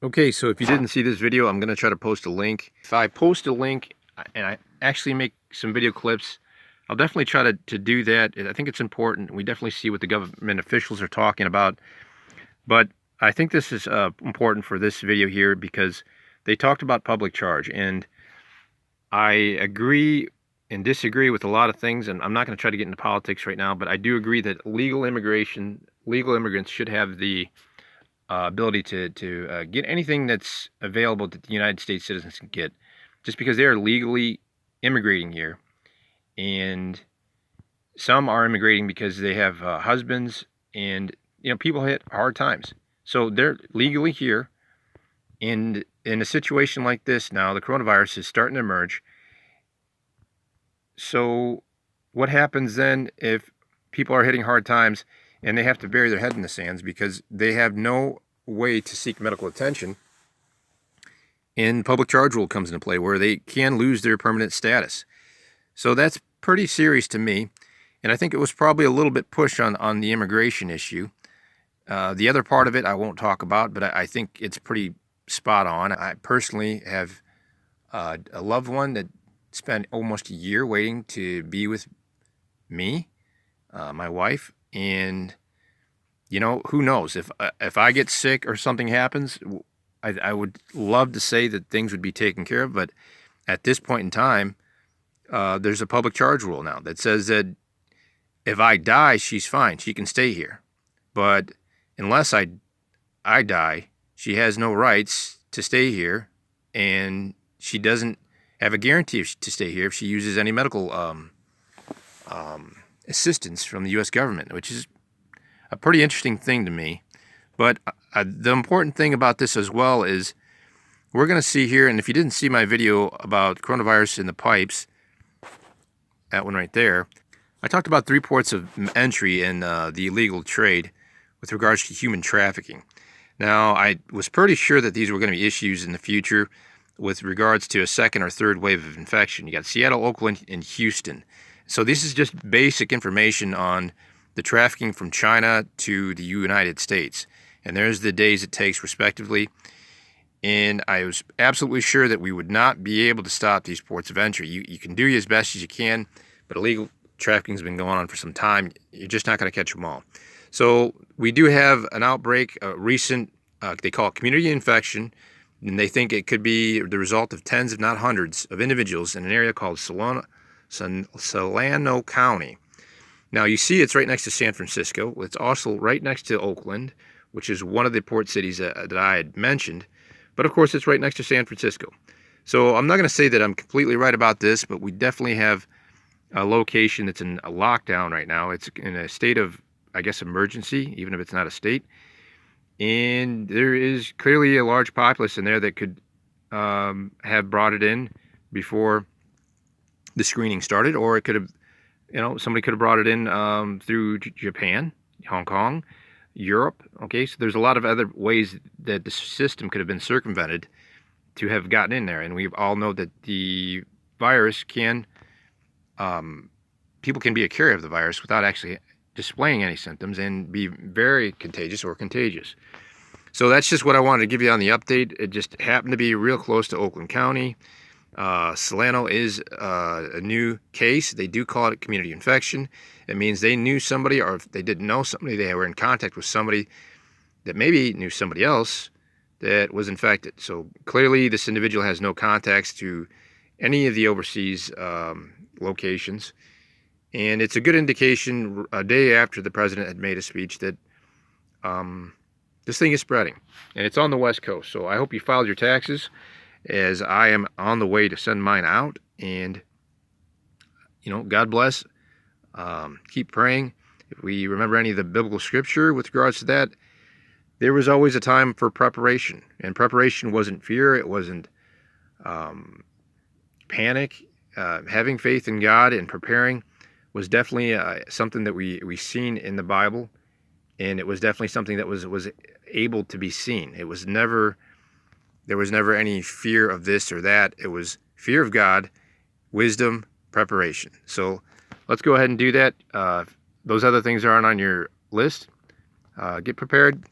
Okay, so if you didn't see this video, I'm going to try to post a link. If I post a link and I actually make some video clips, I'll definitely try to do that. I think it's important. We definitely see what the government officials are talking about. But I think this is important for this video here because they talked about public charge. And I agree and disagree with a lot of things. And I'm not going to try to get into politics right now, but I do agree that legal immigrants should have the ability to get anything that's available that the United States citizens can get, just because they are legally immigrating here. And some are immigrating because they have husbands, and people hit hard times, so they're legally here. And in a situation like this now, the coronavirus is starting to emerge. So what happens then if people are hitting hard times and they have to bury their head in the sands because they have no way to seek medical attention? And public charge rule comes into play where they can lose their permanent status. So that's pretty serious to me. And I think it was probably a little bit pushed on the immigration issue. The other part of it I won't talk about, but I think it's pretty spot on. I personally have a loved one that spent almost a year waiting to be with me, my wife, and who knows, if I get sick or something happens, I would love to say that things would be taken care of, but at this point in time, there's a public charge rule now that says that if I die, she's fine. She can stay here. But unless I die, she has no rights to stay here, and she doesn't have a guarantee to stay here if she uses any medical assistance from the U.S. government, which is a pretty interesting thing to me. But the important thing about this as well is we're going to see here, and if you didn't see my video about coronavirus in the pipes, that one right there, I talked about 3 ports of entry in the illegal trade with regards to human trafficking. Now, I was pretty sure that these were going to be issues in the future with regards to a second or third wave of infection. You got Seattle, Oakland, and Houston. So this is just basic information on the trafficking from China to the United States. And there's the days it takes respectively. And I was absolutely sure that we would not be able to stop these ports of entry. You can do as best as you can, but illegal trafficking has been going on for some time. You're just not going to catch them all. So we do have an outbreak, a recent, they call it community infection, and they think it could be the result of tens, if not hundreds, of individuals in an area called Solano County. Now you see it's right next to San Francisco. It's also right next to Oakland, which is one of the port cities that I had mentioned. But of course it's right next to San Francisco. So I'm not going to say that I'm completely right about this, but we definitely have a location that's in a lockdown right now. It's in a state of, I guess, emergency, even if it's not a state. And there is clearly a large populace in there that could have brought it in before the screening started, or it could have, somebody could have brought it in through Japan, Hong Kong, Europe. Okay, so there's a lot of other ways that the system could have been circumvented to have gotten in there. And we all know that the virus can, people can be a carrier of the virus without actually displaying any symptoms and be very contagious or contagious. So that's just what I wanted to give you on the update. It just happened to be real close to Oakland County. Solano is a new case. They do call it a community infection. It means they knew somebody, or if they didn't know somebody, they were in contact with somebody that maybe knew somebody else that was infected. So clearly this individual has no contacts to any of the overseas locations. And it's a good indication a day after the president had made a speech that this thing is spreading. And it's on the West Coast. So I hope you filed your taxes, as I am on the way to send mine out. And, God bless. Keep praying. If we remember any of the biblical scripture with regards to that, there was always a time for preparation. And preparation wasn't fear. It wasn't panic. Having faith in God and preparing was definitely something that we seen in the Bible. And it was definitely something that was able to be seen. There was never any fear of this or that. It was fear of God, wisdom, preparation. So let's go ahead and do that. Those other things aren't on your list. Get prepared.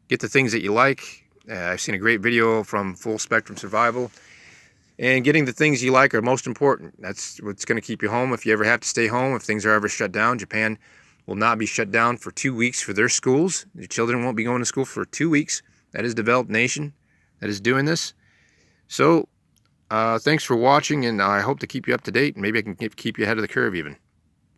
Get the things that you like. I've seen a great video from Full Spectrum Survival. And getting the things you like are most important. That's what's going to keep you home if you ever have to stay home, if things are ever shut down. Japan will not be shut down for 2 weeks for their schools. Your children won't be going to school for 2 weeks. That is a developed nation that is doing this. So, thanks for watching, and I hope to keep you up to date, and maybe I can keep you ahead of the curve even.